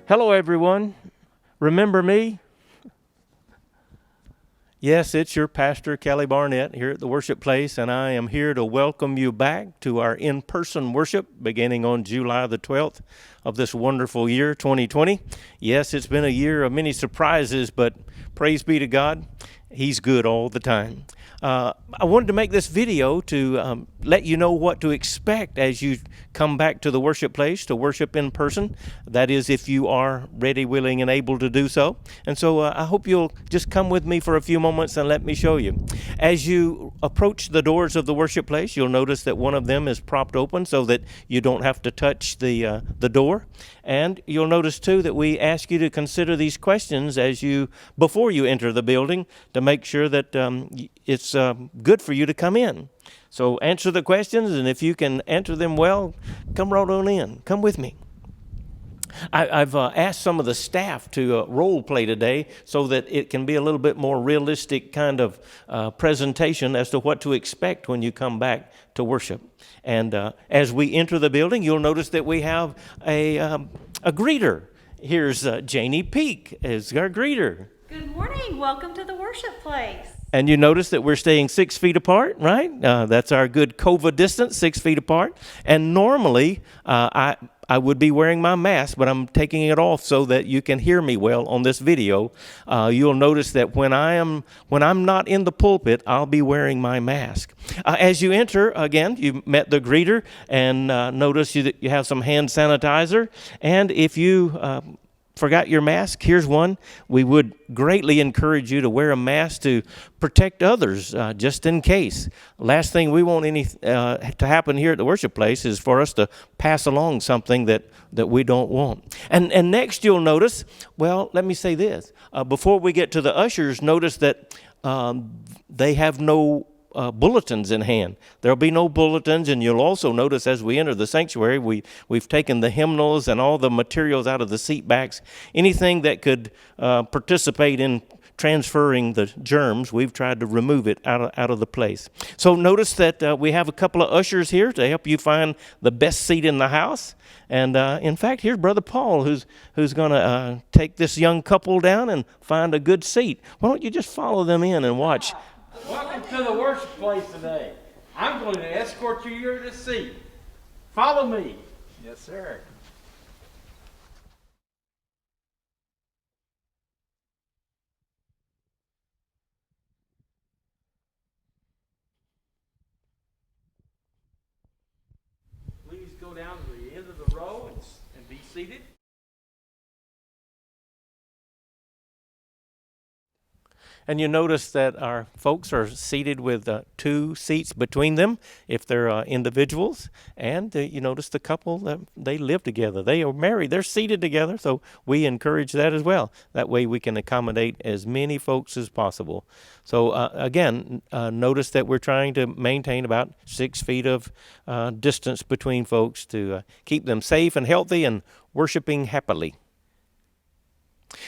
Hello, everyone. Remember me? Yes, it's your pastor, Kelly Barnett, here at the Worship Place, and I am here to welcome you back to our in-person worship beginning on July the 12th of this wonderful year, 2020. Yes, it's been a year of many surprises, but praise be to God, He's good all the time. I wanted to make this video to let you know what to expect as you come back to the worship place to worship in person. That is, if you are ready, willing, and able to do so. And so I hope you'll just come with me for a few moments and let me show you. As you approach the doors of the worship place, you'll notice that one of them is propped open so that you don't have to touch the door. And you'll notice too that we ask you to consider these questions before you enter the building to make sure that it's good for you to come in. So answer the questions, and if you can answer them well, come right on in. Come with me. I've asked some of the staff to role play today so that it can be a little bit more realistic kind of presentation as to what to expect when you come back to worship. And as we enter the building, you'll notice that we have a greeter. Here's Janie Peak as our greeter. Good morning. Welcome to the worship place. And you notice that we're staying 6 feet apart, right? That's our good COVID distance, 6 feet apart. And normally, I would be wearing my mask, but I'm taking it off so that you can hear me well on this video. You'll notice that when I'm not in the pulpit, I'll be wearing my mask. As you enter, again, you met the greeter, and notice that you have some hand sanitizer. And if you forgot your mask, here's one. We would greatly encourage you to wear a mask to protect others, just in case. Last thing we want to happen here at the worship place is for us to pass along something that we don't want. And next you'll notice, well, let me say this. Before we get to the ushers, notice that they have no bulletins in hand. There'll be no bulletins, and you'll also notice as we enter the sanctuary, we've taken the hymnals and all the materials out of the seat backs. Anything that could participate in transferring the germs, we've tried to remove it out of the place. So notice that we have a couple of ushers here to help you find the best seat in the house. And in fact, here's Brother Paul, who's going to take this young couple down and find a good seat. Why don't you just follow them in and watch? Welcome to the worship place today. I'm going to escort you here to seat. Follow me. Yes, sir. Please go down to the end of the row and be seated. And you notice that our folks are seated with 2 seats between them if they're individuals. And you notice the couple, that they live together. They are married. They're seated together. So we encourage that as well. That way we can accommodate as many folks as possible. So again, notice that we're trying to maintain about 6 feet of distance between folks to keep them safe and healthy and worshiping happily.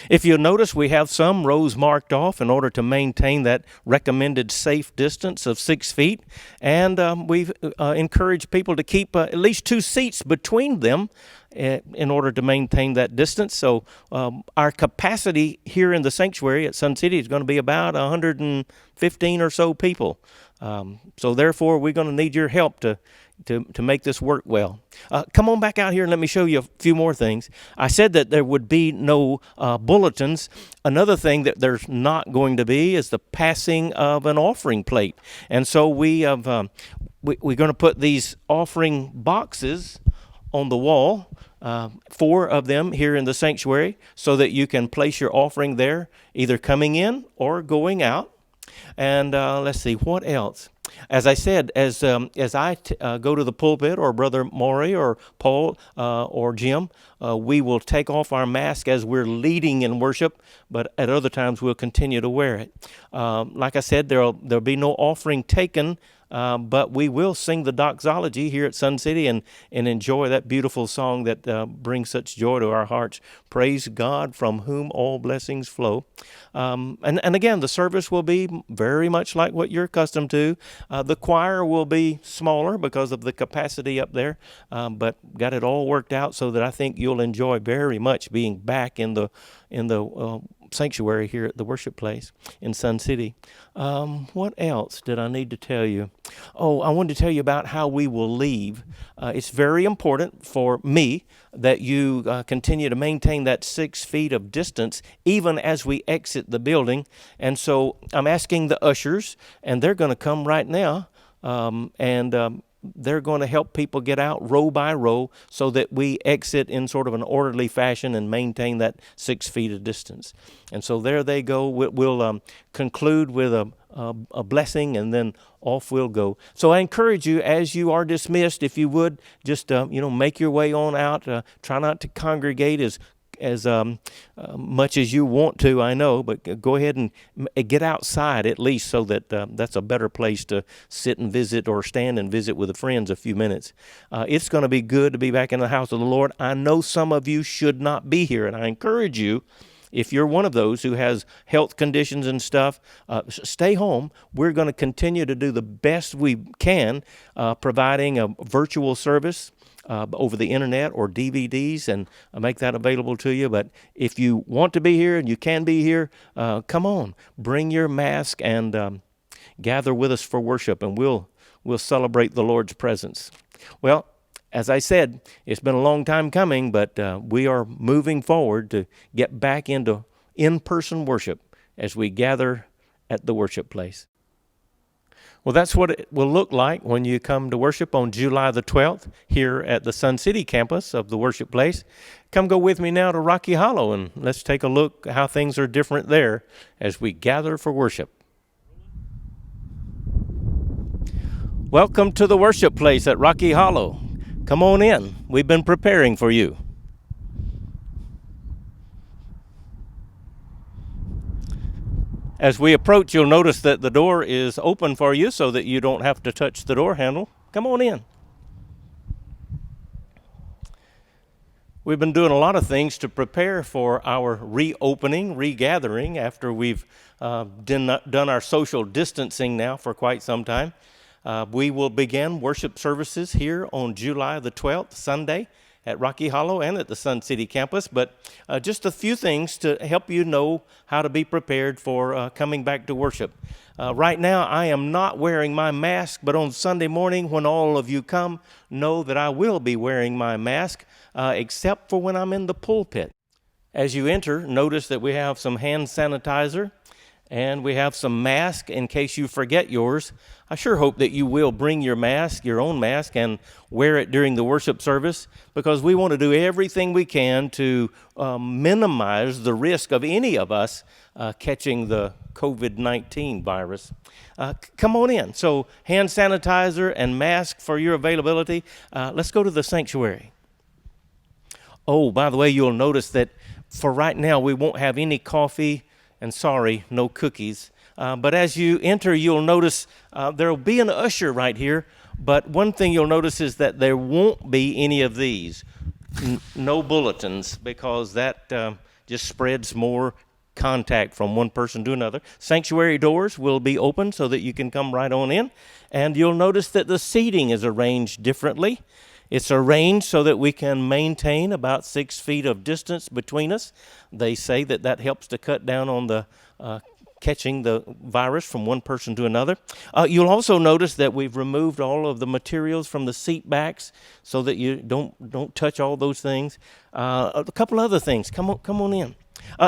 If you'll notice, we have some rows marked off in order to maintain that recommended safe distance of 6 feet. And we've encouraged people to keep at least 2 seats between them in order to maintain that distance. So our capacity here in the sanctuary at Sun City is going to be about 115 or so people. So therefore, we're going to need your help to make this work well. Come on back out here and let me show you a few more things. I said that there would be no bulletins. Another thing that there's not going to be is the passing of an offering plate. And so we're going to put these offering boxes on the wall, 4 of them here in the sanctuary, so that you can place your offering there, either coming in or going out. And let's see, what else? As I said, as I go to the pulpit, or Brother Maury or Paul or Jim, we will take off our mask as we're leading in worship, but at other times we'll continue to wear it. Like I said, there'll be no offering taken but we will sing the doxology here at Sun City and enjoy that beautiful song that brings such joy to our hearts. Praise God, from whom all blessings flow. And again, the service will be very much like what you're accustomed to. The choir will be smaller because of the capacity up there, but got it all worked out so that I think you'll enjoy very much being back in the sanctuary here at the worship place in Sun City. What else did I need to tell you? Oh, I wanted to tell you about how we will leave. It's very important for me that you continue to maintain that 6 feet of distance even as we exit the building. And so I'm asking the ushers, and they're going to come right now, they're going to help people get out row by row so that we exit in sort of an orderly fashion and maintain that 6 feet of distance. And so there they go. We'll conclude with a blessing, and then off we'll go. So I encourage you, as you are dismissed, if you would, just make your way on out. Try not to congregate as much as you want to, I know, but go ahead and get outside at least so that that's a better place to sit and visit or stand and visit with the friends a few minutes. It's going to be good to be back in the house of the Lord. I know some of you should not be here, and I encourage you, if you're one of those who has health conditions and stuff, stay home. We're going to continue to do the best we can, providing a virtual service over the internet or DVDs, and make that available to you. But if you want to be here and you can be here, come on, bring your mask and gather with us for worship, and we'll celebrate the Lord's presence. Well, as I said, it's been a long time coming, but we are moving forward to get back into in-person worship as we gather at the worship place. Well, that's what it will look like when you come to worship on July the 12th here at the Sun City campus of the worship place. Come go with me now to Rocky Hollow, and let's take a look at how things are different there as we gather for worship. Welcome to the worship place at Rocky Hollow. Come on in. We've been preparing for you. As we approach, you'll notice that the door is open for you so that you don't have to touch the door handle. Come on in. We've been doing a lot of things to prepare for our reopening, regathering after we've done our social distancing now for quite some time. We will begin worship services here on July the 12th, Sunday, at Rocky Hollow and at the Sun City campus. But just a few things to help you know how to be prepared for coming back to worship. Right now, I am not wearing my mask, but on Sunday morning when all of you come, know that I will be wearing my mask, except for when I'm in the pulpit. As you enter, notice that we have some hand sanitizer, and we have some masks in case you forget yours. I sure hope that you will bring your mask, your own mask, and wear it during the worship service, because we want to do everything we can to minimize the risk of any of us catching the COVID-19 virus. Come on in. So hand sanitizer and mask for your availability. Let's go to the sanctuary. Oh, by the way, you'll notice that for right now we won't have any coffee, and sorry, no cookies. But as you enter, you'll notice there will be an usher right here. But one thing you'll notice is that there won't be any of these. No bulletins, because that just spreads more contact from one person to another. Sanctuary doors will be open so that you can come right on in. And you'll notice that the seating is arranged differently. It's arranged so that we can maintain about 6 feet of distance between us. They say that helps to cut down on the catching the virus from one person to another. You'll also notice that we've removed all of the materials from the seat backs so that you don't touch all those things. A couple other things. Come on in.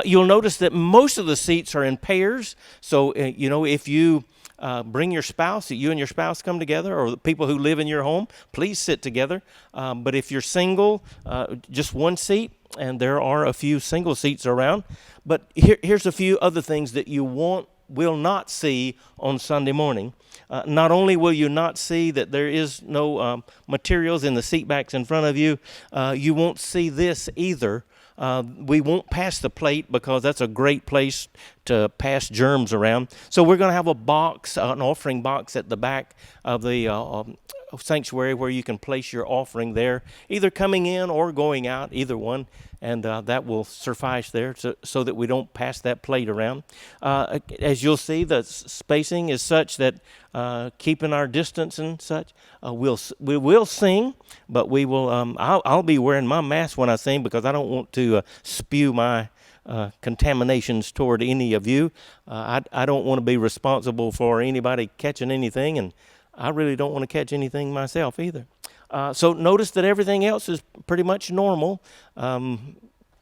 You'll notice that most of the seats are in pairs. So if you bring your spouse, you and your spouse come together, or the people who live in your home, please sit together. But if you're single, just one seat, and there are a few single seats around. But here's a few other things that you will not see on Sunday morning. Not only will you not see that there is no materials in the seat backs in front of you, you won't see this either. We won't pass the plate, because that's a great place to pass germs around. So we're going to have a box, an offering box at the back of the sanctuary where you can place your offering there, either coming in or going out, either one, and that will suffice there so that we don't pass that plate around. As you'll see, the spacing is such that keeping our distance and such, we will sing, but we will. I'll be wearing my mask when I sing because I don't want to spew my contaminations toward any of you. I don't want to be responsible for anybody catching anything, and I really don't want to catch anything myself either. So notice that everything else is pretty much normal.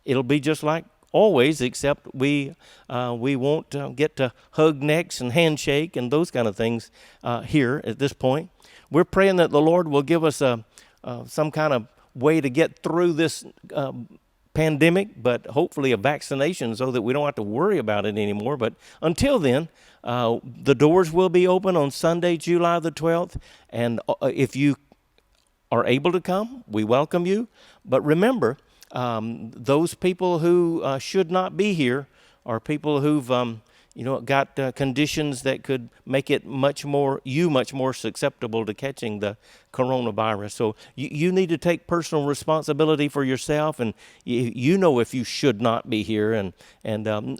It'll be just like always, except we won't get to hug necks and handshake and those kind of things here at this point. We're praying that the Lord will give us some kind of way to get through this pandemic, but hopefully a vaccination so that we don't have to worry about it anymore. But until then, the doors will be open on Sunday, July the 12th, and if you are able to come, we welcome you. But remember, those people who should not be here are people who've got conditions that could make it much more susceptible to catching the coronavirus. So you need to take personal responsibility for yourself, and you know if you should not be here, and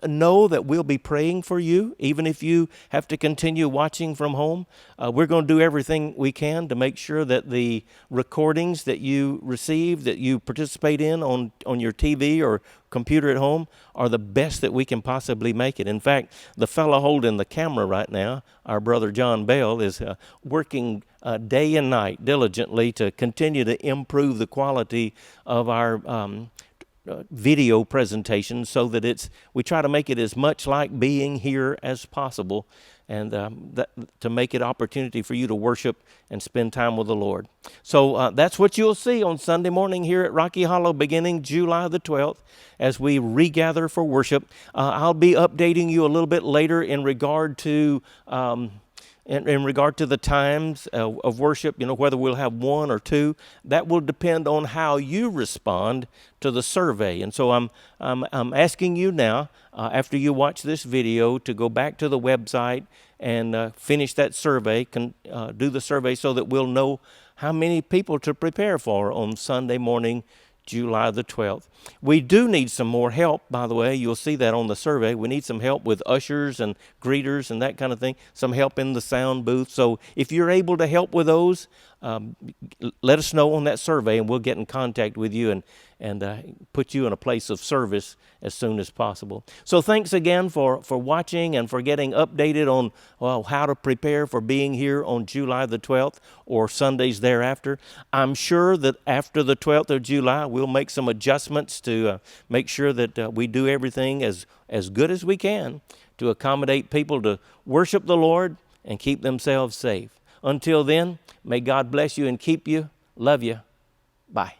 know that we'll be praying for you, even if you have to continue watching from home. We're going to do everything we can to make sure that the recordings that you receive, that you participate in on your TV or computer at home, are the best that we can possibly make it. In fact, the fellow holding the camera right now, our brother John Bell, is working day and night diligently to continue to improve the quality of our video presentation so that we try to make it as much like being here as possible, and to make it opportunity for you to worship and spend time with the Lord. So that's what you'll see on Sunday morning here at Rocky Hollow beginning July the 12th as we regather for worship. I'll be updating you a little bit later in regard to in regard to the times of worship, whether we'll have one or two. That will depend on how you respond to the survey. And so I'm asking you now, after you watch this video, to go back to the website and finish that survey, do the survey so that we'll know how many people to prepare for on Sunday morning, July the 12th. We do need some more help, by the way. You'll see that on the survey. We need some help with ushers and greeters and that kind of thing, some help in the sound booth. So if you're able to help with those, let us know on that survey, and we'll get in contact with you and put you in a place of service as soon as possible. So thanks again for watching and for getting updated on how to prepare for being here on July the 12th or Sundays thereafter. I'm sure that after the 12th of July, we'll make some adjustments to make sure that we do everything as good as we can to accommodate people to worship the Lord and keep themselves safe. Until then, may God bless you and keep you. Love you. Bye.